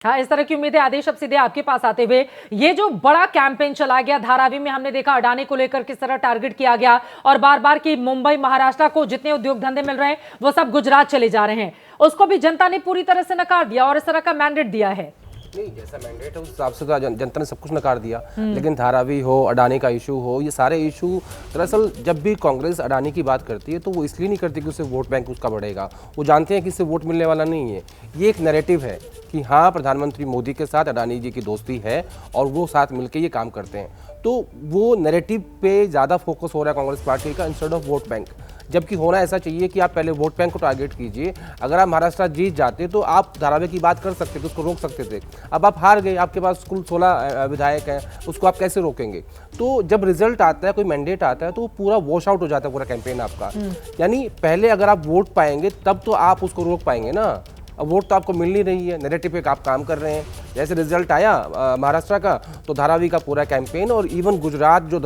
हाँ, इस तरह की उम्मीद है। आदेश, अब सीधे आपके पास आते हुए, ये जो बड़ा कैंपेन चला गया धारावी में, हमने देखा अडानी को लेकर किस तरह टारगेट किया गया और बार बार की मुंबई महाराष्ट्र को जितने उद्योग धंधे मिल रहे हैं वो सब गुजरात चले जा रहे हैं, उसको भी जनता ने पूरी तरह से नकार दिया और इस तरह का मैंडेट दिया है। नहीं, जैसा मैंडेट है उस हिसाब से तो जनता ने सब कुछ नकार दिया। लेकिन धारावी हो, अडानी का इशू हो, ये सारे इशू दरअसल जब भी कांग्रेस अडानी की बात करती है तो वो इसलिए नहीं करती कि उससे वोट बैंक उसका बढ़ेगा। वो जानते हैं कि इससे वोट मिलने वाला नहीं है। ये एक नैरेटिव है कि हाँ, प्रधानमंत्री मोदी के साथ अडानी जी की दोस्ती है और वो साथ मिलकर ये काम करते हैं। तो वो नैरेटिव पे ज़्यादा फोकस हो रहा है कांग्रेस पार्टी का इंस्टेड ऑफ वोट बैंक। जबकि होना ऐसा चाहिए कि आप पहले वोट बैंक को टारगेट कीजिए। अगर आप महाराष्ट्र जीत जाते तो आप धारावी की बात कर सकते थे, उसको रोक सकते थे। अब आप हार गए, आपके पास कुल 16 विधायक हैं, उसको आप कैसे रोकेंगे? तो जब रिजल्ट आता है, कोई मैंडेट आता है, तो पूरा वॉश आउट हो जाता है पूरा कैंपेन आपका। यानी पहले अगर आप वोट पाएंगे तब तो आप उसको रोक पाएंगे ना। अब वोट तो आपको मिल नहीं रही है, नैरेटिव पे आप काम कर रहे हैं। जैसे रिजल्ट आया महाराष्ट्र का तो धारावी का पूरा कैंपेन और इवन गुजरात जो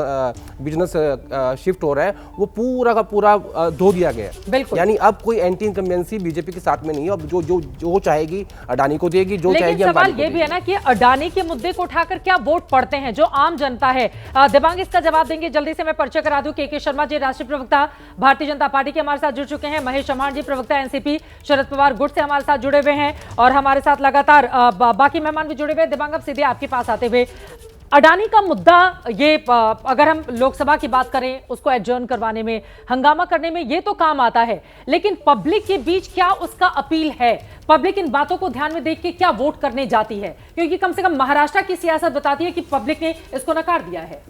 बिजनेस शिफ्ट हो रहा है वो पूरा का पूरा धो दिया गया है। यानी अब कोई एंटी इनकम्बेंसी बीजेपी के साथ में नहीं है। अब जो चाहेगी अडानी को देगी, जो चाहेगी सवाल ये भी है ना कि अडानी के मुद्दे को उठाकर क्या वोट पड़ते हैं जो आम जनता है। दिव्यांग इसका जवाब देंगे। जल्दी से मैं परिचय करा दूं, के शर्मा जी राष्ट्रीय प्रवक्ता भारतीय जनता पार्टी के हमारे साथ जुड़ चुके हैं। महेश चौहान जी प्रवक्ता एनसीपी शरद पवार गुट से हमारे साथ जुड़े हुए हैं और हमारे साथ लगातार बाकी मेहमान भी जुड़े हुए। दिव्यांग, अब सीधे आपके पास आते हुए, अडानी का मुद्दा ये अगर हम लोकसभा की बात करें, उसको एडजर्न करवाने में, हंगामा करने में ये तो काम आता है, लेकिन पब्लिक के बीच क्या उसका अपील है? पब्लिक इन बातों को ध्यान में देख के क्या वोट करने जाती है? क्योंकि कम से कम महाराष्ट्र की सियासत बताती है कि पब्लिक ने इसको नकार दिया है।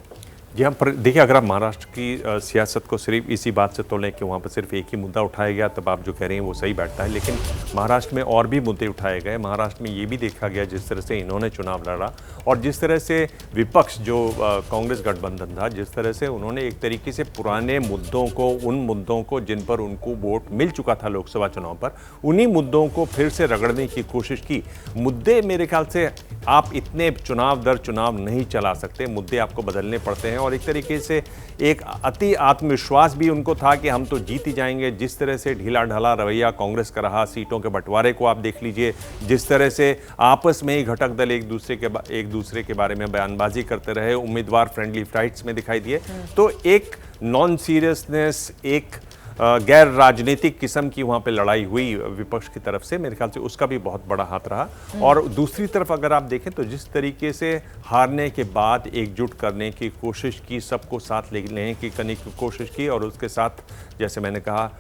जी हाँ, पर देखिए, अगर आप महाराष्ट्र की सियासत को सिर्फ इसी बात से तोलें कि वहाँ पर सिर्फ एक ही मुद्दा उठाया गया, तब आप जो कह रहे हैं वो सही बैठता है। लेकिन महाराष्ट्र में और भी मुद्दे उठाए गए। महाराष्ट्र में ये भी देखा गया जिस तरह से इन्होंने चुनाव लड़ा और जिस तरह से विपक्ष जो कांग्रेस गठबंधन था, जिस तरह से उन्होंने एक तरीके से पुराने मुद्दों को, उन मुद्दों को जिन पर उनको वोट मिल चुका था लोकसभा चुनाव पर, उन्हीं मुद्दों को फिर से रगड़ने की कोशिश की। मुद्दे मेरे ख्याल से आप इतने चुनाव दर चुनाव नहीं चला सकते, मुद्दे आपको बदलने पड़ते हैं। और एक तरीके से एक अति आत्मविश्वास भी उनको था कि हम तो जीत ही जाएंगे। जिस तरह से ढीला ढाला रवैया कांग्रेस का रहा, सीटों के बंटवारे को आप देख लीजिए, जिस तरह से आपस में ही घटक दल एक दूसरे के बारे में बयानबाजी करते रहे, उम्मीदवार फ्रेंडली फाइट्स में दिखाई दिए। तो एक नॉन सीरियसनेस, एक गैर राजनीतिक किस्म की वहाँ पे लड़ाई हुई विपक्ष की तरफ से, मेरे ख्याल से उसका भी बहुत बड़ा हाथ रहा। और दूसरी तरफ अगर आप देखें तो जिस तरीके से हारने के बाद एकजुट करने की कोशिश की, सबको साथ लेने की करने की कोशिश की, और उसके साथ जैसे मैंने कहा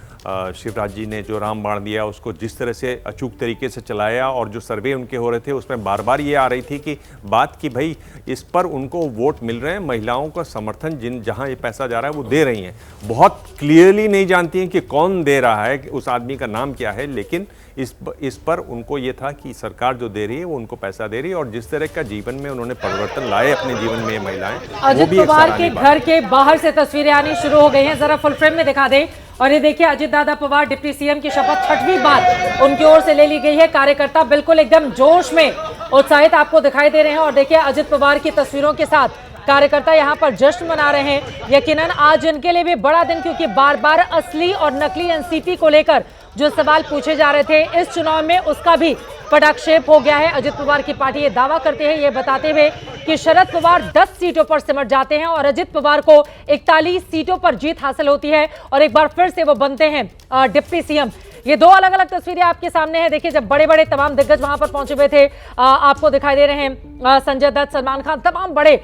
शिवराज जी ने जो रामबाण दिया उसको जिस तरह से अचूक तरीके से चलाया, और जो सर्वे उनके हो रहे थे उसमें बार बार ये आ रही थी कि बात कि भाई इस पर उनको वोट मिल रहे हैं, महिलाओं का समर्थन जहां ये पैसा जा रहा है वो दे रही हैं। बहुत क्लियरली नहीं जानती हैं कि कौन दे रहा है, उस आदमी का नाम क्या है, लेकिन इस पर उनको ये था कि सरकार जो दे रही है वो उनको पैसा दे रही है। और जिस तरह का जीवन में उन्होंने परिवर्तन लाए अपने जीवन में महिलाएं, अजित पवार के घर के बाहर से तस्वीरें आनी शुरू हो गई हैं, जरा फुल फ्रेम में दिखा दें। और ये देखिए, अजित दादा पवार डिप्टी सीएम की शपथ 6वीं बार उनकी ओर से ले ली गई है। कार्यकर्ता बिल्कुल एकदम जोश में उत्साहित आपको दिखाई दे रहे हैं। और देखिए, अजित पवार की तस्वीरों के साथ कार्यकर्ता यहां पर जश्न मना रहे हैं। यकीनन आज इनके लिए भी बड़ा दिन, क्योंकि बार बार असली और नकली एनसीपी को लेकर जो सवाल पूछे जा रहे थे इस चुनाव में, उसका भी पटाक्षेप हो गया है। अजित पवार की पार्टी ये दावा करते हैं, ये बताते हुए कि शरद पवार 10 सीटों पर सिमट जाते हैं और अजित पवार को 41 सीटों पर जीत हासिल होती है और एक बार फिर से वो बनते हैं डिप्टी सीएम। ये दो अलग अलग तस्वीरें आपके सामने हैं। देखिए, जब बड़े बड़े तमाम दिग्गज वहां पर पहुंचे हुए थे, आपको दिखाई दे रहे हैं संजय दत्त, सलमान खान, तमाम बड़े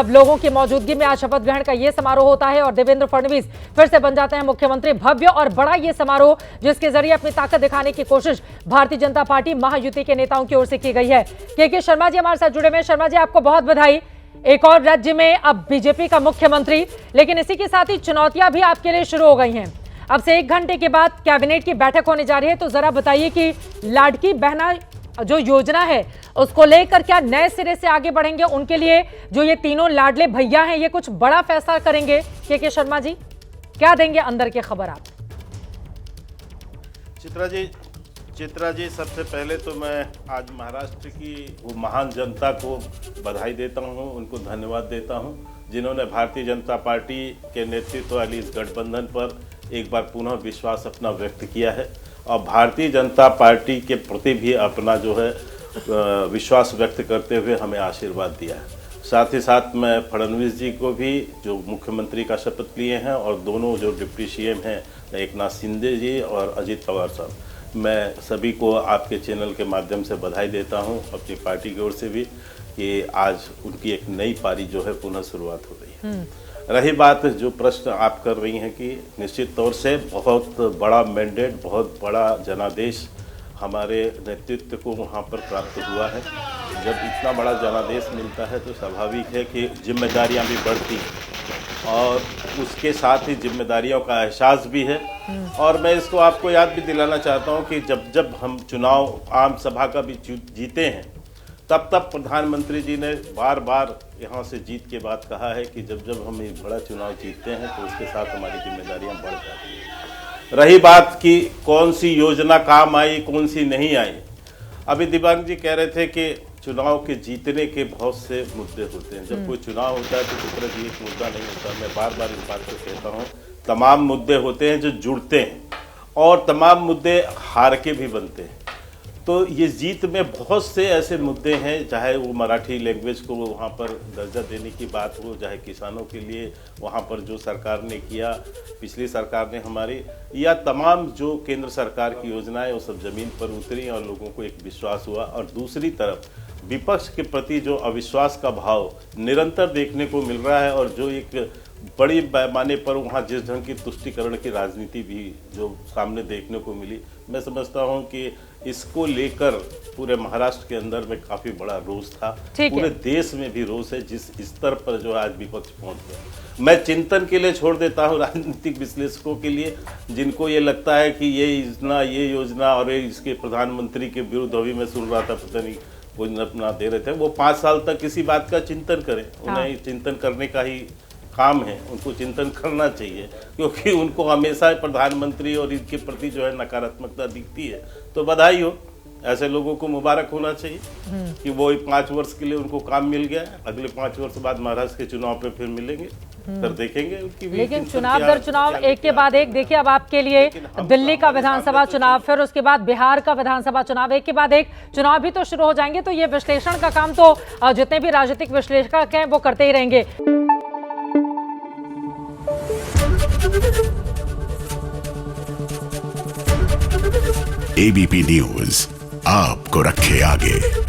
लोगों की मौजूदगी में आज शपथ ग्रहण का ये समारोह होता है और देवेंद्र फडणवीस फिर से बन जाते हैं मुख्यमंत्री। भव्य और बड़ा ये समारोह जिसके जरिए अपनी ताकत दिखाने की कोशिश भारतीय जनता पार्टी महायुति के नेताओं की ओर से की गई है। के शर्मा जी हमारे साथ जुड़े हुए हैं। शर्मा जी, आपको बहुत बधाई। एक और राज्य में अब बीजेपी का मुख्यमंत्री, लेकिन इसी के साथ ही चुनौतियां भी आपके लिए शुरू हो गई हैं। अब से 1 घंटे के बाद कैबिनेट की बैठक होने जा रही है, तो जरा बताइए कि लाडकी बहना जो योजना है उसको लेकर क्या नए सिरे से आगे बढ़ेंगे? उनके लिए जो ये तीनों लाडले भैया हैं, ये कुछ बड़ा फैसला करेंगे? के शर्मा जी, क्या देंगे अंदर की खबर आप? चित्रा जी, सबसे पहले तो मैं आज महाराष्ट्र की वो महान जनता को बधाई देता हूँ, उनको धन्यवाद देता हूँ जिन्होंने भारतीय जनता पार्टी के नेतृत्व वाली इस गठबंधन पर एक बार पुनः विश्वास अपना व्यक्त किया है और भारतीय जनता पार्टी के प्रति भी अपना जो है विश्वास व्यक्त करते हुए हमें आशीर्वाद दिया है। साथ ही साथ मैं फडणवीस जी को भी, जो मुख्यमंत्री का शपथ लिए हैं, और दोनों जो डिप्टी सीएम हैं, एकनाथ शिंदे जी और अजित पवार साहब, मैं सभी को आपके चैनल के माध्यम से बधाई देता हूं, अपनी पार्टी की ओर से भी, कि आज उनकी एक नई पारी जो है पुनः शुरुआत हो रही है। रही बात जो प्रश्न आप कर रही हैं, कि निश्चित तौर से बहुत बड़ा मैंडेट, बहुत बड़ा जनादेश हमारे नेतृत्व को वहाँ पर प्राप्त हुआ है। जब इतना बड़ा जनादेश मिलता है तो स्वाभाविक है कि जिम्मेदारियाँ भी बढ़ती हैं, और उसके साथ ही जिम्मेदारियों का एहसास भी है। और मैं इसको आपको याद भी दिलाना चाहता हूँ कि जब हम चुनाव आम सभा का भी जीते हैं, तब प्रधानमंत्री जी ने बार बार यहाँ से जीत के बाद कहा है कि जब हम एक बड़ा चुनाव जीतते हैं तो उसके साथ हमारी जिम्मेदारियाँ बढ़ जाती हैं। रही बात कि कौन सी योजना काम आई, कौन सी नहीं आई, अभी दिव्यांग जी कह रहे थे कि चुनाव के जीतने के बहुत से मुद्दे होते हैं। जब कोई चुनाव होता है तो चित्रा जी एक मुद्दा नहीं होता। मैं बार बार इस बात को कहता हूँ, तमाम मुद्दे होते हैं जो जुड़ते हैं, और तमाम मुद्दे हार के भी बनते हैं। तो ये जीत में बहुत से ऐसे मुद्दे हैं, चाहे वो मराठी लैंग्वेज को वहाँ पर दर्जा देने की बात हो, चाहे किसानों के लिए वहाँ पर जो सरकार ने किया, पिछली सरकार ने हमारी, या तमाम जो केंद्र सरकार की योजनाएं, वो सब जमीन पर उतरी और लोगों को एक विश्वास हुआ। और दूसरी तरफ विपक्ष के प्रति जो अविश्वास का भाव निरंतर देखने को मिल रहा है, और जो एक बड़ी पैमाने पर वहाँ जिस ढंग की तुष्टिकरण की राजनीति भी जो सामने देखने को मिली, मैं समझता हूँ कि इसको लेकर पूरे महाराष्ट्र के अंदर में काफी बड़ा रोष था। पूरे देश में भी रोष है, जिस स्तर पर जो आज विपक्ष पहुंच गया। मैं चिंतन के लिए छोड़ देता हूँ राजनीतिक विश्लेषकों के लिए, जिनको ये लगता है कि ये योजना और इसके प्रधानमंत्री के विरुद्ध, अभी मैं सुन रहा था, पता नहीं वो अपना दे रहे थे, वो 5 साल तक किसी बात का चिंतन करें। उन्हें चिंतन करने का ही काम है, उनको चिंतन करना चाहिए, क्योंकि उनको हमेशा प्रधानमंत्री और इनके प्रति जो है नकारात्मकता दिखती है। तो बधाई हो, ऐसे लोगों को मुबारक होना चाहिए कि वो 5 वर्ष के लिए उनको काम मिल गया है। अगले 5 वर्ष बाद महाराष्ट्र के चुनाव पे फिर मिलेंगे, फिर देखेंगे उनकी भी। लेकिन चुनाव दर चुनाव एक के बाद एक, देखिए अब आपके लिए दिल्ली का विधानसभा चुनाव, फिर उसके बाद बिहार का विधानसभा चुनाव, एक के बाद एक चुनाव भी तो शुरू हो जाएंगे। तो ये विश्लेषण का काम तो जितने भी राजनीतिक विश्लेषक हैं वो करते ही रहेंगे। एबीपी न्यूज आपको रखे आगे।